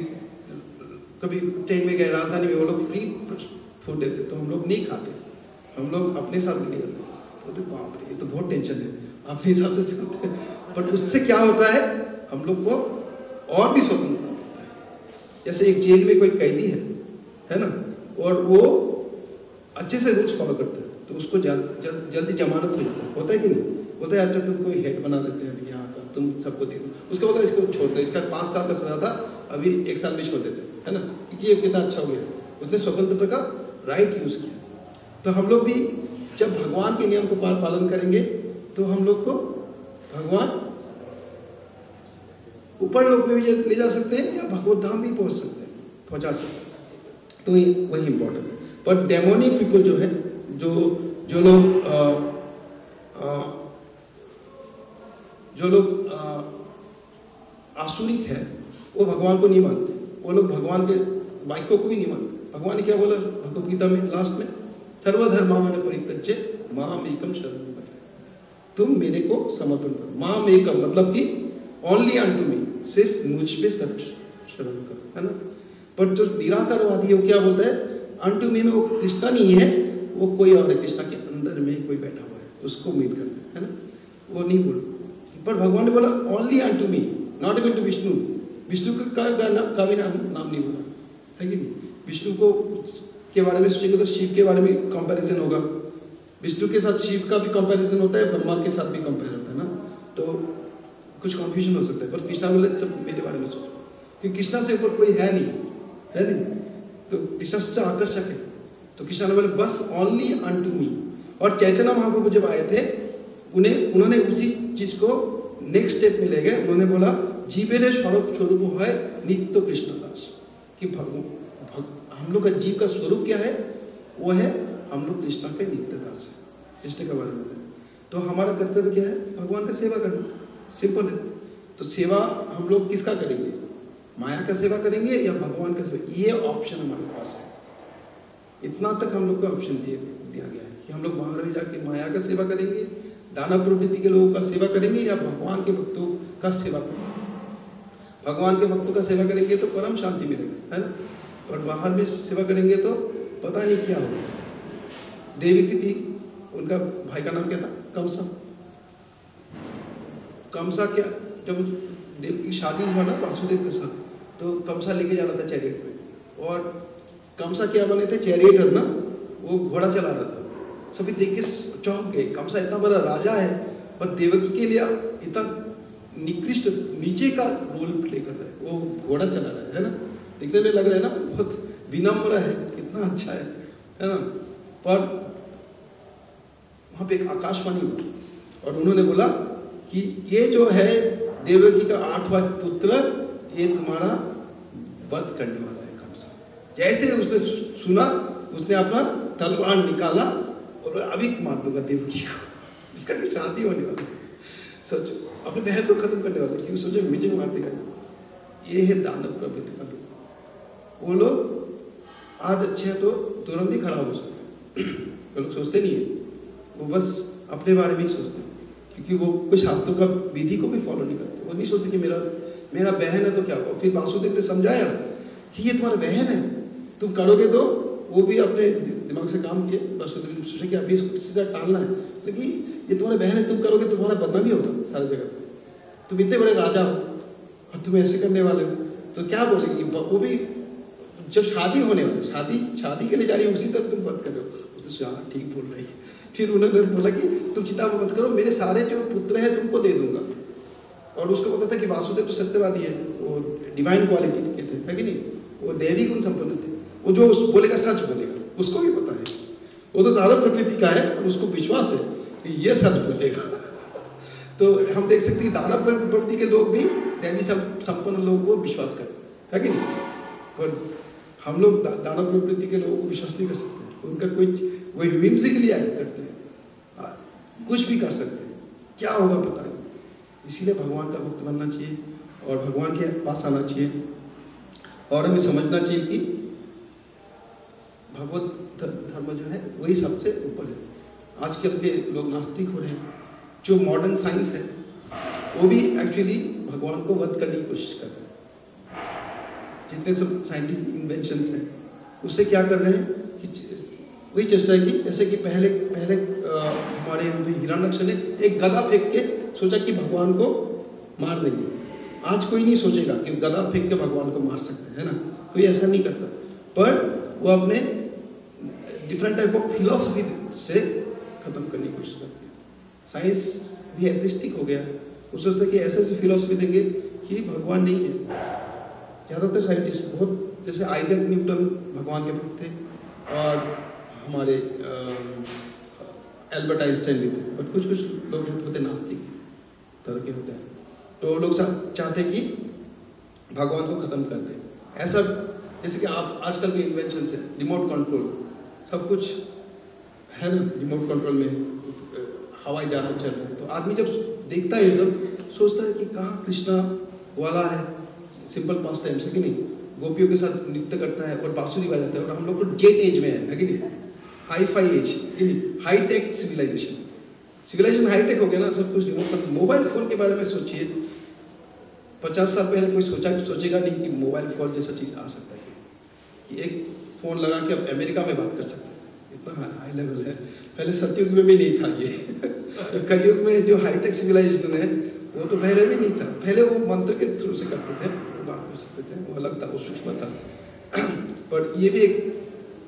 कभी ट्रेन में गए राजधानी में, वो लोग फ्री फूड देते तो हम लोग नहीं खाते, हम लोग अपने साथ लेके जाते। तो बाप रे, ये तो बहुत टेंशन है, अपने हिसाब से चलते हैं। बट उससे क्या होता है, हम लोग को और भी स्वतंत्रता मिलता है। जैसे एक जेल में कोई कैदी है ना, और वो अच्छे से रूल्स फॉलो करता है तो उसको जल्दी जमानत हो जाता है, होता है कि नहीं? बोलता है अच्छा तुमको हेड बना देते हैं यहाँ का, तुम सबको दे दो। उसका बोलता है इसको छोड़ दो, इसका 5 साल का सजा था, अभी 1 साल में छोड़ देते हैं, है ना? क्योंकि ये कितना अच्छा हो गया, उसने स्वतंत्रता का राइट यूज किया। तो हम लोग भी जब भगवान के नियम को पालन करेंगे तो हम लोग को भगवान ऊपर लोग में भी ले जा सकते हैं या भगवत धाम भी पहुंचा सकते हैं। तो वही इंपॉर्टेंट है। पर डेमोनिक पीपल जो है, जो लोग आसुरिक है, वो भगवान को नहीं मानते, वो लोग भगवान के वाक्यों को भी नहीं मानते। भगवान ने क्या बोला भगवत गीता में लास्ट में, सर्वधर्मान् परित्यज्य माम एकम शरणं व्रज, तुम मेरे को समर्पण करो। माम एकम मतलब कि ओनली अनटू मी, सिर्फ मुझ पे सब शरण करो, है ना? पर जो निराकारवादी है वो क्या बोलता है, अनटू मी में वो कृष्णा नहीं है, वो कोई और है, कृष्णा के अंदर में कोई बैठा हुआ है, उसको मीट करना है ना, वो नहीं बोल। पर भगवान ने बोला only unto me, not even to Vishnu. Vishnu का भी नाम नहीं बोला, है कि नहीं? विष्णु को के बारे में सोचेंगे तो शिव के बारे में कंपैरिजन होगा, विष्णु के साथ शिव का भी कंपैरिजन होता है, ब्रह्मा के साथ भी कंपेयर होता है ना, तो कुछ कंफ्यूजन हो सकता है। पर कृष्णा बोले सब मेरे बारे में सोचो, क्योंकि कृष्णा से ऊपर कोई है नहीं, तो कृष्णा सबसे आकर्षक है। तो कृष्णा ने बोले बस ओनली अनटू मी। और चैतन्य महाप्रभु जब आए थे, उन्होंने उसी चीज को नेक्स्ट स्टेप में ले गए। उन्होंने बोला जीवेरे स्वरूप है नित्य कृष्ण दास, कि हम लोग का जीव का स्वरूप क्या है, वो है हम लोग कृष्णा के नित्य दास है, कृष्ण का वर्णन है। तो हमारा कर्तव्य क्या है, भगवान का सेवा करना, सिंपल है। तो सेवा हम लोग किसका करेंगे, माया का सेवा करेंगे या भगवान का सेवा, ये ऑप्शन हमारे पास है। इतना तक हम लोग को ऑप्शन दिया गया है कि हम लोग बाहर में जाके माया का सेवा करेंगे, दानव प्रवृत्ति के लोगों का सेवा करेंगे या भगवान के भक्तों का सेवा करेंगे। भगवान के भक्तों का सेवा करेंगे तो परम शांति मिलेगा, है ना? और बाहर में सेवा करेंगे तो पता नहीं क्या होगा। देवकी थी, उनका भाई का नाम क्या था, कंसा। कंसा क्या, जब देव की शादी हुआ ना वासुदेव के साथ, तो कंसा लेके जा रहा था चैरियट में, और कंसा क्या बने थे, चैरियटर ना, वो घोड़ा चला रहा था। सभी देख के चौंक गए, कंसा इतना बड़ा राजा है पर देवकी के लिए इतना निकृष्ट नीचे का रोल प्ले कर रहा है, वो घोड़ा चला रहा है ना, देखने में लग रहा है ना बहुत विनम्र है, कितना अच्छा है ना? पर वहां पे एक आकाशवाणी उठी और उन्होंने बोला कि ये जो है देवकी का 8वां पुत्र, ये तुम्हारा वध करने वाला है कंसा। जैसे उसने सुना, उसने अपना तलवार निकाला और अभी मार दूंगा देवकी को, इसका भी शादी होने वाली है। सोचो, अपने बहन को खत्म करने वाले, क्यों सोचो मुझे मार देगा। ये है दानव प्रवृत्ति का लोग। वो लोग आज अच्छे हैं तो तुरंत ही खराब हो सकते हैं। वो लोग सोचते नहीं है, वो बस अपने बारे में ही सोचते हैं, क्योंकि वो कुछ शास्त्रों का विधि को भी फॉलो नहीं करते। वो नहीं सोचते कि मेरा बहन है तो क्या होगा। फिर वासुदेव ने समझाया कि ये तुम्हारा बहन है, तुम करोगे तो वो भी अपने दिमाग से काम किए। वासुदेव ने सोचा कि अभी इसको किसी से टालना है, लेकिन ये तुम्हारे बहन है, तुम करोगे तो तुम्हारा बदनामी होगा सारी जगह। तुम इतने बड़े राजा हो और तुम ऐसे करने वाले हो, तो क्या बोलेंगे। वो भी जब शादी होने वाली, शादी के लिए जा रही है, उसी तक तुम बात कर रहे हो। उसने सोचा ठीक बोल रही है। फिर उन्होंने बोला कि तुम चिंता मत करो, मेरे सारे जो पुत्र हैं तुमको दे दूंगा। और उसको पता था कि वासुदेव तो सत्यवादी है, वो डिवाइन क्वालिटी के थे, है कि नहीं, वो देवी गुण संपन्न थे। वो जो बोलेगा सच बोलेगा, उसको भी पता है। वो तो दानव प्रकृति का है और उसको विश्वास है कि ये सच बोलेगा। तो हम देख सकते हैं दानव प्रवृत्ति के लोग भी दैवी संपन्न लोगों को विश्वास करते हैं, है कि नहीं। पर हम लोग दानव प्रवृत्ति के लोगों को विश्वास नहीं कर सकते। उनका कोई whimsically एक्ट करते हैं, कुछ भी कर सकते हैं, क्या होगा पता नहीं। इसीलिए भगवान का भक्त बनना चाहिए और भगवान के पास आना चाहिए। और हमें समझना चाहिए कि भगवत धर्म जो है वही सबसे ऊपर है। आजकल के लोग नास्तिक हो रहे हैं। जो मॉडर्न साइंस है वो भी एक्चुअली भगवान को वध करने की कोशिश कर रहे हैं। जितने सब साइंटिफिक इन्वेंशंस हैं उससे क्या कर रहे हैं कि वही चेष्टा है कि जैसे कि पहले हमारे यहाँ पे हिरण्यकश्यप ने एक गदा फेंक के सोचा कि भगवान को मार देंगे। आज कोई नहीं सोचेगा कि गदा फेंक के भगवान को मार सकते हैं ना, कोई ऐसा नहीं करता। पर वो अपने डिफरेंट टाइप ऑफ फिलॉसफी से खत्म करने की कोशिश करते हैं। साइंस भी एथिस्टिक हो गया, वो सोचता है कि ऐसे ऐसी फिलॉसफी देंगे कि भगवान नहीं है। ज़्यादातर साइंटिस्ट बहुत, जैसे आइजैक न्यूटन भगवान के भक्त थे और हमारे एल्बर्ट आइंस्टाइन भी थे। बट कुछ कुछ लोग होते नास्तिक तरह के होते हैं, तो लोग चाहते हैं कि भगवान को खत्म कर दें। ऐसा जैसे कि आप आजकल के इन्वेंशन है, रिमोट कंट्रोल, सब कुछ है ना रिमोट कंट्रोल में, हवाई जहाज चल रहे हैं। तो आदमी जब देखता है ये सब सोचता है कि कहाँ कृष्णा वाला है, सिंपल पास टाइम से कि नहीं, गोपियों के साथ नृत्य करता है और बांसुरी बजाता है। और हम लोग को जेट एज में है कि नहीं, हाई फाई एज कि नहीं, high tech civilization high tech हो गया ना, सब कुछ रिमोट कंट्रोल। मोबाइल फोन के बारे में सोचिए, 50 साल पहले कोई सोचेगा नहीं कि मोबाइल फोन जैसा चीज़ आ सकता है कि एक फ़ोन लगा के अब अमेरिका में बात कर सकते हैं। इतना हाई लेवल है, पहले सतयुग में भी नहीं था ये। कलयुग में जो हाईटेक सिविलाइजेशन है वो तो पहले भी नहीं था। पहले वो मंत्र के थ्रू से करते थे, बात कर सकते थे, वो अलग था, वो सूक्ष्म था। पर ये भी एक,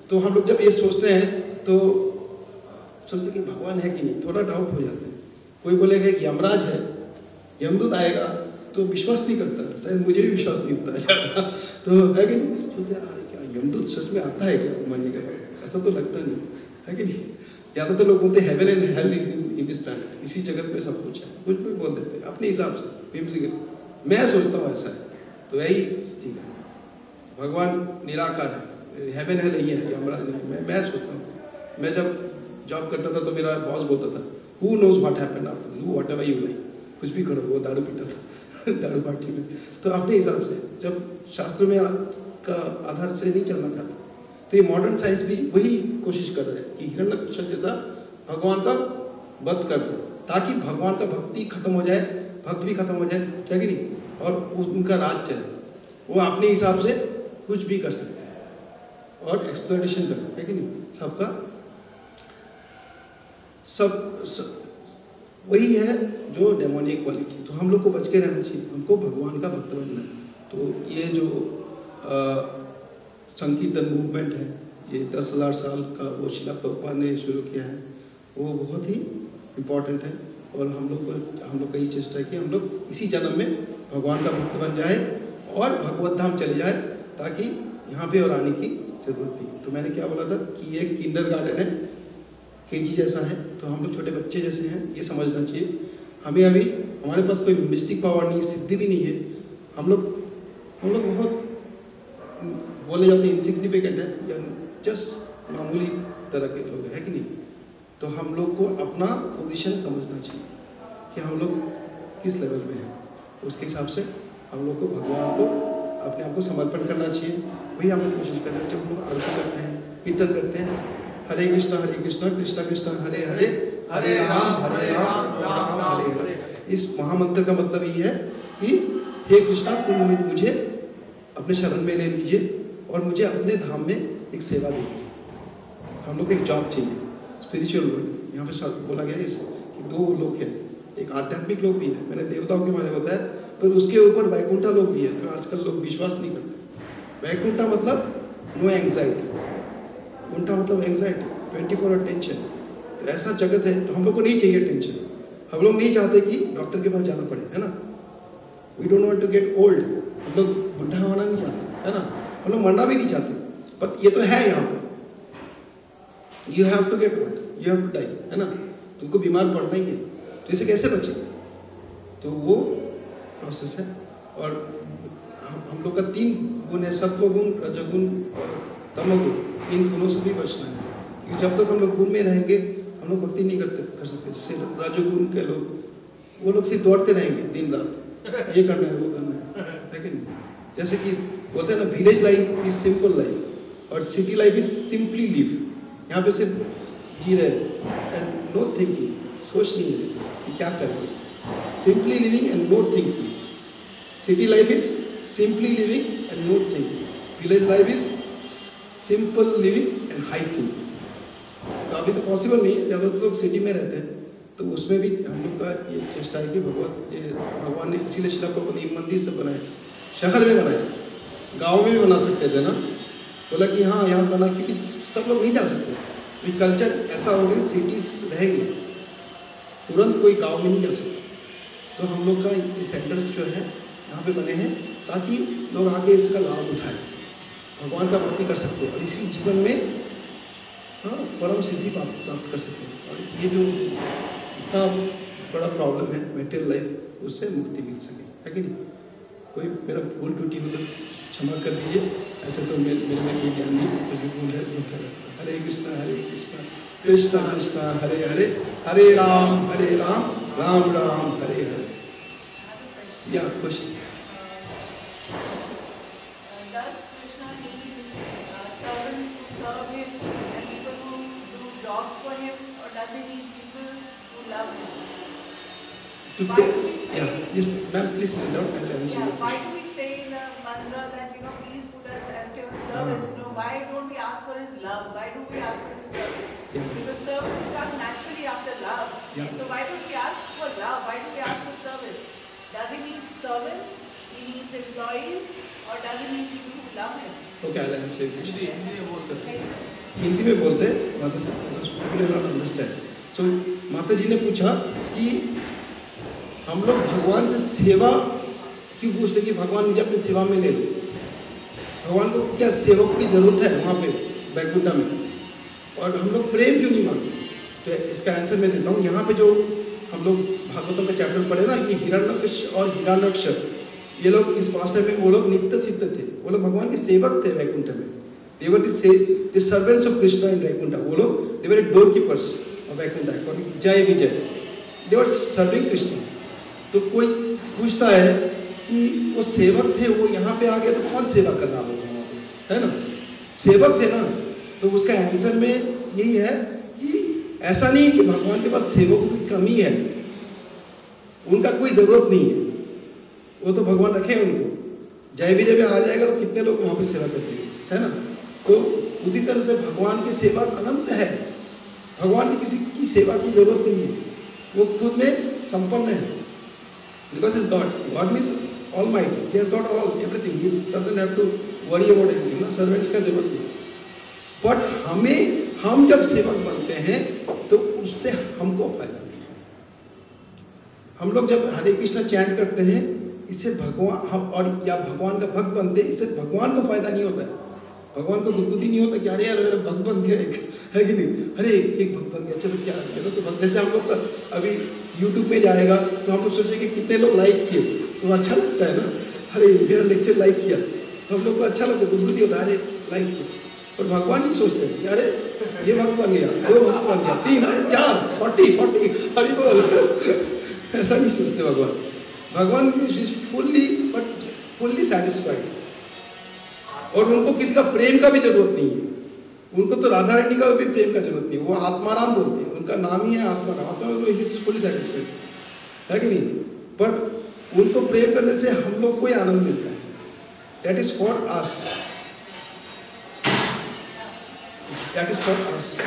तो हम लोग जब ये सोचते हैं तो सोचते कि भगवान है कि नहीं, थोड़ा डाउट हो जाता है। कोई बोलेगा कि यमराज है, यमदूत आएगा, तो विश्वास नहीं करता, शायद मुझे भी विश्वास नहीं होता ज़्यादा। तो है कि नहीं, सोचते अरे क्या यमदूत सच में आता है क्या मानने का, ऐसा तो लगता नहीं है कि नहीं। ज़्यादातर लोग बोलते हैं heaven and hell is in this planet, इसी जगत में सब कुछ है, कुछ भी बोल देते हैं अपने हिसाब से। मैं सोचता हूँ ऐसा है, तो यही ठीक है, भगवान निराकार है, हेवन हेल नहीं है, यमराज नहीं। मैं सोचता हूँ, मैं जब जॉब करता था तो मेरा बॉस बोलता था who knows what happened after, do whatever you like, कुछ भी करो। वो दारू पीता था दारू पार्टी में। तो अपने हिसाब से जब शास्त्र में का आधार से नहीं चलना चाहता, तो ये मॉडर्न साइंस भी वही कोशिश कर रहा है कि हिरण्यकश्यप जैसा भगवान का वध कर दे, ताकि भगवान का भक्ति खत्म हो जाए, भक्त भी खत्म हो जाए, क्या कि नहीं, और उनका राज चले। वो अपने हिसाब से कुछ भी कर सकते हैं और एक्सप्लोरेशन कर, है कि नहीं, सबका सब वही है जो डेमोनिक क्वालिटी। तो हम लोग को बच के रहना चाहिए, हमको भगवान का भक्त बनना है। तो ये जो संकीर्तन मूवमेंट है, ये 10,000 साल का वो शिला प्रभुपाद ने शुरू किया है, वो बहुत ही इम्पोर्टेंट है। और हम लोग का ये चेष्टा है कि हम लोग इसी जन्म में भगवान का भक्त बन जाए और भगवत धाम चले जाए, ताकि यहाँ पे और आने की जरूरत थी। तो मैंने क्या बोला था कि ये किंडरगार्टन है, केजी जैसा है, तो हम लोग छोटे बच्चे जैसे हैं, ये समझना चाहिए। हमें अभी हमारे पास कोई मिस्टिक पावर नहीं, सिद्धि भी नहीं है। हम लोग बहुत बोले जाते हैं इनसिग्निफिकेंट है, या जस्ट मामूली तरह के लोग हैं कि नहीं। तो हम लोग को अपना पोजीशन समझना चाहिए कि हम लोग किस लेवल में हैं, उसके हिसाब से हम लोग को भगवान को अपने आप को समर्पण करना चाहिए। वही हम लोग कोशिश करना चाहिए। जब हम लोग आरती करते हैं, कीर्तन करते हैं, हरे कृष्णा कृष्ण कृष्ण हरे हरे, हरे राम राम राम हरे हरे। इस महामंत्र का मतलब ये है कि हे कृष्णा, तुम मुझे अपने शरण में ले लीजिए और मुझे अपने धाम में एक सेवा दे दीजिए। हम लोग को एक जॉब चाहिए, स्पिरिचुअल वर्ल्ड। यहाँ पे बोला गया है कि 2 लोग हैं, एक आध्यात्मिक लोग भी है, मैंने देवताओं के बारे में बताया, पर उसके ऊपर वैकुंठा लोग भी है, जो आजकल लोग विश्वास नहीं करते। वैकुंठा मतलब नो एंग्जाइटी, उल्टा मतलब एंग्जाइटी, 24 टेंशन। तो ऐसा जगत है, तो हम लोग को नहीं चाहिए टेंशन। हम लोग नहीं चाहते कि डॉक्टर के पास जाना पड़े, है ना। We don't want to get old. हम लोग बुढ़ा होना नहीं चाहते, है ना। हम लोग मरना भी नहीं चाहते, पर ये तो है यहाँ पर, you have to get old, you have to die, है ना। तुमको बीमार पड़ना ही है, तो इसे कैसे बचे, तो वो प्रोसेस है। और हम लोग का 3 गुण है, सत्वगुण, रजोगुण और तमोगुण। इन गुणों से भी बचना है, क्योंकि जब तक हम लोग गुण में रहेंगे हम लोग भक्ति नहीं कर सकते। जैसे रजोगुण के लोग, वो लोग सिर्फ दौड़ते रहेंगे दिन रात, ये करना है वो करना है कि नहीं? जैसे कि बोलते हैं ना, village life is simple life और city life is simply live. यहाँ पे सिर्फ जी रहे एंड नो थिंकिंग, सोच नहीं है कि क्या करेंगे, simply living and no thinking. City life is simply living and no thinking, village life is simple living and high thinking. तो अभी तो पॉसिबल नहीं है, ज़्यादातर लोग सिटी में रहते हैं, तो उसमें भी हम लोग का ये चेष्टा है कि भगवान ने इसीलिए शिला प्रभुपति मंदिर से बनाए, शहर में बनाए, गांव में भी बना सकते थे ना। बोला कि हाँ यहाँ बना, क्योंकि सब लोग नहीं जा सकते, तो कल्चर ऐसा हो गया, सिटीज रहेंगे, तुरंत कोई गांव में नहीं जा सकता। तो हम लोग का ये सेंटर्स जो है यहाँ पे बने हैं ताकि लोग आगे इसका लाभ उठाएं, भगवान का भक्ति कर सकते हैं और इसी जीवन में हाँ परम सिद्धि प्राप्त कर सकते हैं। और ये जो इतना बड़ा प्रॉब्लम है मेटेरियल लाइफ, उससे मुक्ति मिल सके, है कि नहीं? कोई मेरा भूल टूटी हो तो क्षमा कर दीजिए, ऐसे तो मेरे में कोई ज्ञान नहीं, मुझे भूल है। हरे कृष्णा कृष्णा कृष्णा हरे हरे, हरे राम राम राम हरे हरे। या question? Does Krishna need servants who serve him and people who do jobs for him, or does he need people who love him? Why do we say? Yeah, yes, ma'am, please sit down. I'll answer Yeah, your why question. do we say in the mantra that please put us at your service? Why don't we ask for his love? Why do we ask for his service? Yeah. Because service will come naturally after love. Yeah. So why don't we ask for love? Why do we ask for service? Does he need servants? He needs employees, or does he need people who love him? Okay, I'll answer your question. Hindi में बोलते थे। हिंदी में बोलते माता जी, people will not understand. So माता जी ने पूछा कि हम लोग भगवान से सेवा क्यों पूछते कि भगवान मुझे अपनी सेवा में ले लो। भगवान को क्या सेवक की जरूरत है वहाँ पे बैकुंठा में, और हम लोग प्रेम क्यों नहीं मांगते? तो इसका आंसर मैं देता हूँ। यहाँ पे जो हम लोग भागवतम का चैप्टर पढ़े ना, ये हिरण्यकश और हिरण्यक्ष, ये लोग इस मास्टर में वो लोग नित्य सिद्ध थे, वो लोग भगवान के सेवक थे वैकुंठ में। They were the servants of Krishna in Vaikuntha. वो लोग they were doorkeepers of Vaikuntha, according to Jai Vijay. They were serving Krishna. तो कोई पूछता है कि वो सेवक थे, वो यहाँ पे आ गए तो कौन सेवा कर रहा होगा वहाँ पे, है ना? सेवक थे ना। तो उसका आंसर में यही है कि ऐसा नहीं है कि भगवान के पास सेवकों की कमी है, उनका कोई जरूरत नहीं है, वो तो भगवान रखे उनको। जय विजय में आ जाएगा तो कितने लोग वहाँ पे सेवा करते हैं, है ना? तो उसी तरह से भगवान की सेवा अनंत है, भगवान की किसी की सेवा की जरूरत नहीं है, वो खुद में संपन्न है। Because he's God. God means Almighty. He has got all everything. He doesn't have to worry about anything. ना सर्वेंट्स का जरूरत नहीं। बट हम जब सेवक बनते हैं तो उससे हमको फायदा नहीं है। हम लोग जब हरे कृष्णा चैंट करते हैं, इससे भगवान हम और या भगवान का भक्त बनते हैं, इससे भगवान को फायदा नहीं होता है। भगवान को गुदगुदी नहीं होता कि अरे यार मेरा भक्त बन गया एक, है कि नहीं? अरे एक भक्त बन गया, चलो क्या चलो तो भक्त। जैसे हम लोग का अभी यूट्यूब में जाएगा तो हम लोग सोचेंगे कितने लोग लाइक किए, तो अच्छा लगता है ना। अरे मेरा लेक्चर लाइक किया, तो हम लोग को अच्छा लगता है, गुदगुदी होता है, अरे लाइक किया। और भगवान नहीं सोचते कि अरे ये भक्त बन गया, वो भक्त बन गया, 3 4 40 अरे बोल ऐसा नहीं सोचते भगवान। भगवान इज फुल्ली सेटिस्फाइड, और उनको किसी का प्रेम का भी जरूरत नहीं है। उनको तो राधा रानी का भी प्रेम का जरूरत नहीं है, वो आत्माराम बोलते हैं, उनका नाम ही है Atmaram. Atmaram is fully satisfied, है कि नहीं? पर उनको प्रेम करने से हम लोग को ही आनंद मिलता है। That is for us, that is for us.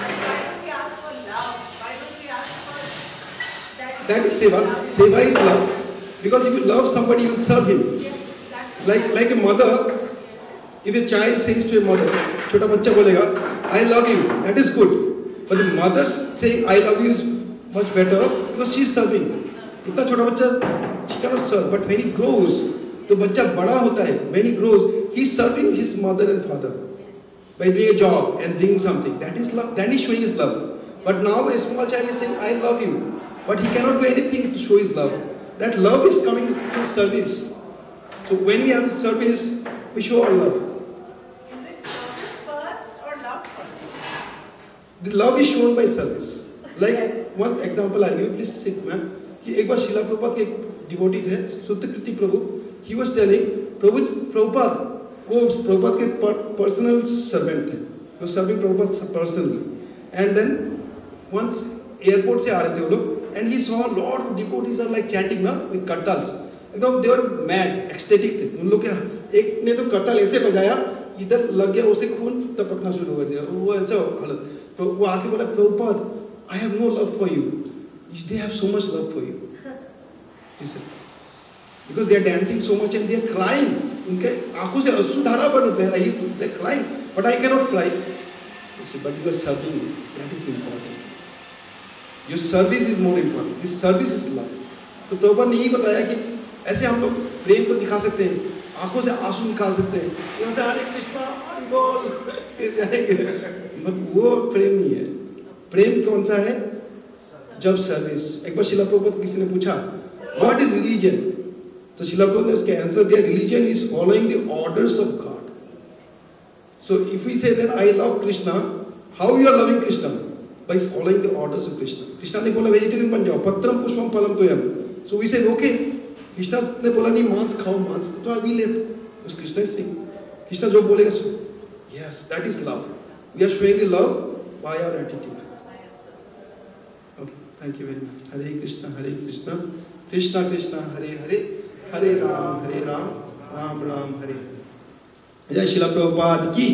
That is seva. Seva is love. Because if you love somebody, you will serve him. Like a mother, if a child says to a mother, छोटा बच्चा बोलेगा, I love you, that is good. But the mother saying I love you is much better because she is serving. इतना छोटा बच्चा she cannot serve. But when he grows, तो बच्चा बड़ा होता है. When he grows, he is serving his mother and father by doing a job and doing something. That is love. Then he is showing his love. But now a small child is saying I love you. But he cannot do anything to show his love. That love is coming through service. So when we have the service, we show our love. Is it service first or love first? The love is shown by service. Like Yes. one example I'll give. Please sit, ma'am. कि एक बार शिला प्रभुपाद के devotee थे Srutakirti Prabhu, he was telling Prabhupada, वो प्रभुपाद के personal servant थे, वो serving Prabhupada personally, and then once airport से आ रहे थे वो लोग, and he saw lot of devotees are like chanting ना विद करताल्स, एकदम दे वर मैड, एक्सटेटिक थे उन लोग के। एक ने तो करताल ऐसे बजाया, इधर लग गया, उसे खून टपकना शुरू कर दिया, वो ऐसा हालत। तो वो आके बोला Prabhupada, I have no love for you, they have so much love for you, because they are dancing so much and they are crying, उनके आंखों से अश्रुधारा बन बह रही है, they are crying, but I can not cry, but you are serving, that is important, your service is more important, this service is love. तो प्रभुपाद ने यही बताया कि ऐसे हम लोग प्रेम तो दिखा सकते हैं, आंखों से आंसू निकाल सकते हैं, यहाँ से हरे कृष्णा हरि बोल बट वो प्रेम नहीं है। प्रेम कौन सा है? जब सर्विस। एक बार शिला प्रभुपाद किसी ने पूछा व्हाट इज रिलीजन, तो शिला प्रभुपाद ने उसके आंसर दिया, religion is following the orders of God. So if we say that I love Krishna, how you are loving Krishna? By following the orders of Krishna. Krishna ने बोला वेजिटेरियन बन जाओ, पत्रम पुष्पम फलम तोयम, so we say okay. Krishna ने बोला नहीं मांस खाओ, मांस तो I will live, Krishna is saying, Krishna जो बोलेगा सो, yes that is love, we are showing the love by our attitude. Okay, thank you very much. हरे कृष्णा कृष्णा कृष्णा हरे हरे, हरे राम राम राम हरे हरे। जय शिला प्रभुपाद की।